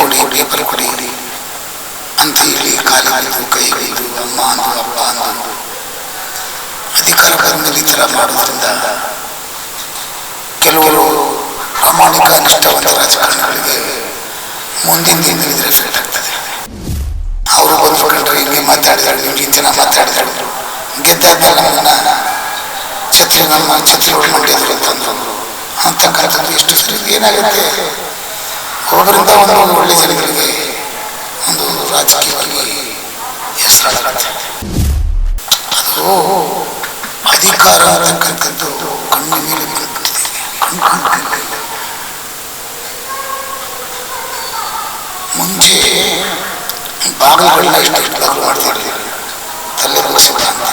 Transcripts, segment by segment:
ಕೊಡಿ ಪೇಪರ್ ಕೊಡಿ ಅಂತ ಹೇಳಿ ಕಾಲಿಗೆ ಕೈ ಹಿಡಿದು ಅಮ್ಮ ಅಂದು ಅಪ್ಪ ಅಂದು ಅಧಿಕಾರದ ಮೇಲೆ ಈ ಥರ ಮಾಡೋದ್ರಿಂದ ಕೆಲವರು ಪ್ರಾಮಾಣಿಕ ನಿಷ್ಠಾವಂತ ರಾಜಕಾರಣಿಗಳಿಗೆ ಮುಂದಿನ ದಿನದಲ್ಲಿ ಎಫೆಕ್ಟ್ ಆಗ್ತದೆ. ಅವರು ಬಂದ್ಕೊಂಡ್ರೆ ಹಿಂಗೆ ಮಾತಾಡಿದಾಳು, ಹಿಂಗೆ ಜನ ಮಾತಾಡಿದಾಳು, ಗೆದ್ದಾದ್ಮೇಲೆ ನಮ್ಮನ್ನ ಛತ್ರಿಗಳು ಮಾಡಿದ್ರು ಅಂತಂದ್ರು ಅಂತಕ್ಕಂಥದ್ದು ಎಷ್ಟು ಸರಿ ಏನಾಗುತ್ತೆ. ಒಬ್ಬರಿಂದ ಒಂದು ಒಳ್ಳೆ ಜನಗಳಿಗೆ ಒಂದು ರಾಜಕೀಯವಾಗಿ ಹೆಸರಾಗುತ್ತೆ. ಅದು ಅಧಿಕಾರ ಅಂತಕ್ಕಂಥದ್ದು ಕಣ್ಣು ಮೇಲೆ ಕಣ್ಣು ಮುಂಚೆ ಬಾಗಿಲುಗಳನ್ನ ಎಷ್ಟು ಬಾಗಿಲು ಮಾಡ್ತಾರೆ ತಲೆ ಬಸಿದ ಅಂತ.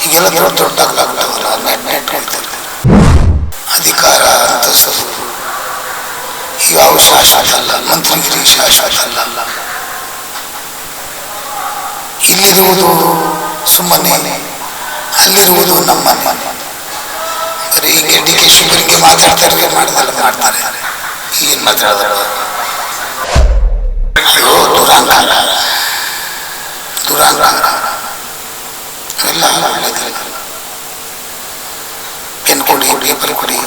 ಈಗೆಲ್ಲ ದೊಡ್ಡ ದೊಡ್ಡ ಬಾಗಿಲಾಗ್ತಾವಲ್ಲ, ನೆಟ್ ಹೇಳ್ತಾರೆ. ಅಧಿಕಾರ ಅಂತಸ್ತು ಯಾವ ಶಾಶ್ವತ ಅಲ್ಲ, ಮಂತ್ರಿಗಿರಿ ಶಾಶ್ವತ ಅಲ್ಲ. ಇಲ್ಲಿರುವುದು ಸುಮ್ಮನೆ, ಅಲ್ಲಿರುವುದು ನಮ್ಮನೆ. ಬರೀ ಡಿ ಕೆ ಶಿವಕುಮಾರ್ಗೆ ಮಾತಾಡ್ತಾರೆ, ಮಾಡ್ತಾರೆ ಏನು ಮಾತಾಡಿದ್ರು ದುರಾಂಕಾರ ಎಲ್ಲ ಒಳ್ಳೆಯದಿಲ್ಲ. ಪೆನ್ ಕೊಡಿ ಪೇಪರ್ ಕೊಡಿ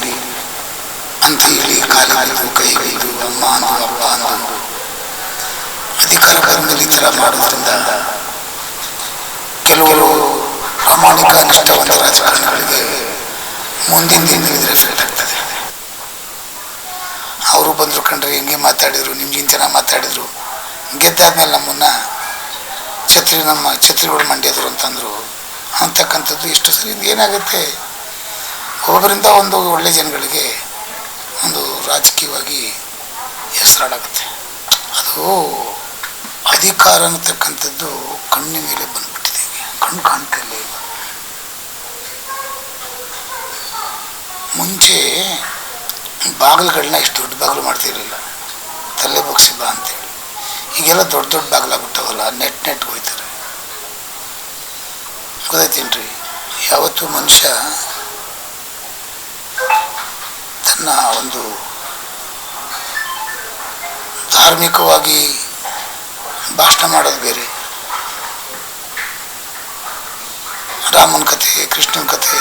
ಅಂತ ಹೇಳಿ ಕಾಲಿಗೆ ಕೈ ಹಿಡಿದು ಅಮ್ಮ ಅಂದು ಅಪ್ಪ ಅಂದು ಅಧಿಕಾರದ ಮೇಲೆ ಈ ಥರ ಮಾಡೋದ್ರಿಂದ ಕೆಲವರು ಪ್ರಾಮಾಣಿಕ ನಿಷ್ಠಾವಂತ ರಾಜಕಾರಣಿಗಳಿಗೆ ಮುಂದಿನ ದಿನದಲ್ಲಿ ಎಫೆಕ್ಟ್ ಆಗ್ತದೆ. ಅವರು ಬಂದರು ಕಂಡ್ರೆ ಹಿಂಗೆ ಮಾತಾಡಿದ್ರು, ನಿಮ್ಗಿಂತ ಜನ ಮಾತಾಡಿದ್ರು, ಗೆದ್ದಾದ್ಮೇಲೆ ನಮ್ಮನ್ನ ಛತ್ರಿಗಳು ಮಂಡ್ಯದ್ರು ಅಂತಂದ್ರು ಅಂತಕ್ಕಂಥದ್ದು ಎಷ್ಟು ಸರಿ. ಏನಾಗುತ್ತೆ, ಒಬ್ಬರಿಂದ ಒಂದು ಒಳ್ಳೆ ಜನಗಳಿಗೆ ಒಂದು ರಾಜಕೀಯವಾಗಿ ಹೆಸರಾಡಾಗುತ್ತೆ. ಅದು ಅಧಿಕಾರ ಅನ್ನತಕ್ಕಂಥದ್ದು ಕಣ್ಣಿನ ಮೇಲೆ ಬಂದ್ಬಿಟ್ಟಿದೆ, ಕಣ್ಣು ಕಾಣ್ತಾ ಇಲ್ಲ. ಮುಂಚೆ ಬಾಗಿಲುಗಳನ್ನ ಇಷ್ಟು ದೊಡ್ಡ ಬಾಗಿಲು ಮಾಡ್ತಿರಲಿಲ್ಲ, ತಲೆ ಬಗ್ಸಿ ಬಾ ಅಂತೇಳಿ. ಈಗೆಲ್ಲ ದೊಡ್ಡ ದೊಡ್ಡ ಬಾಗಿಲಾಗ್ಬಿಟ್ಟವಲ್ಲ, ನೆಟ್ ಹೋಯ್ತಾರೆ. ಗೊತ್ತಾಯ್ತೇನ್ರಿ? ಯಾವತ್ತೂ ಮನುಷ್ಯ ತನ್ನ ಒಂದು ಧಾರ್ಮಿಕವಾಗಿ ಭಾಷಣ ಮಾಡೋದು ಬೇರೆ, ರಾಮನ ಕಥೆ, ಕೃಷ್ಣನ ಕಥೆ,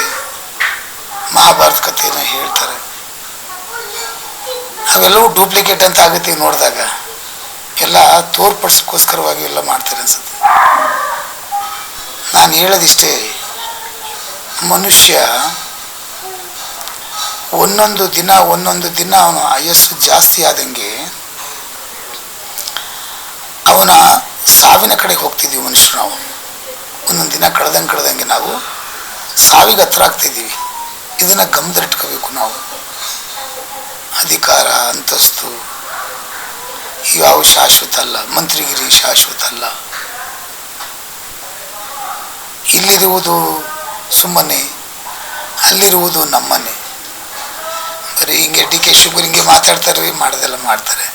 ಮಹಾಭಾರತ ಕಥೆಯನ್ನು ಹೇಳ್ತಾರೆ. ಅವೆಲ್ಲವೂ ಡೂಪ್ಲಿಕೇಟ್ ಅಂತ ಆಗುತ್ತೆ ನೋಡಿದಾಗ. ಎಲ್ಲ ತೋರ್ಪಡಿಸೋಕ್ಕೋಸ್ಕರವಾಗಿ ಎಲ್ಲ ಮಾಡ್ತಾರೆ ಅನ್ಸುತ್ತೆ. ನಾನು ಹೇಳೋದಿಷ್ಟೇ, ಮನುಷ್ಯ ಒಂದೊಂದು ದಿನ ಅವನ ಆಯಸ್ಸು ಜಾಸ್ತಿ ಆದಂಗೆ ಅವನ ಸಾವಿನ ಕಡೆಗೆ ಹೋಗ್ತಿದ್ದೀವಿ ಮನುಷ್ಯರು. ನಾವು ಒಂದೊಂದು ದಿನ ಕಳೆದಂಗೆ ನಾವು ಸಾವಿಗೆ ಹತ್ರ ಆಗ್ತಿದ್ದೀವಿ. ಇದನ್ನು ಗಮನದಲ್ಲಿಟ್ಕೋಬೇಕು ನಾವು. ಅಧಿಕಾರ ಅಂತಸ್ತು ಯಾವ ಶಾಶ್ವತ ಅಲ್ಲ, ಮಂತ್ರಿಗಿರಿ ಶಾಶ್ವತ ಅಲ್ಲ. ಇಲ್ಲಿರುವುದು ಸುಮ್ಮನೆ, ಅಲ್ಲಿರುವುದು ನಮ್ಮನೆ. ಬರೀ ಹಿಂಗೆ ಡಿ ಕೆ ಶಿವಕುಮಾರ್ ಹಿಂಗೆ ಮಾತಾಡ್ತಾರೆ, ಮಾಡೋದೆಲ್ಲ ಮಾಡ್ತಾರೆ.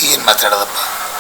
ಏನು ಮಾತಾಡೋದಪ್ಪ.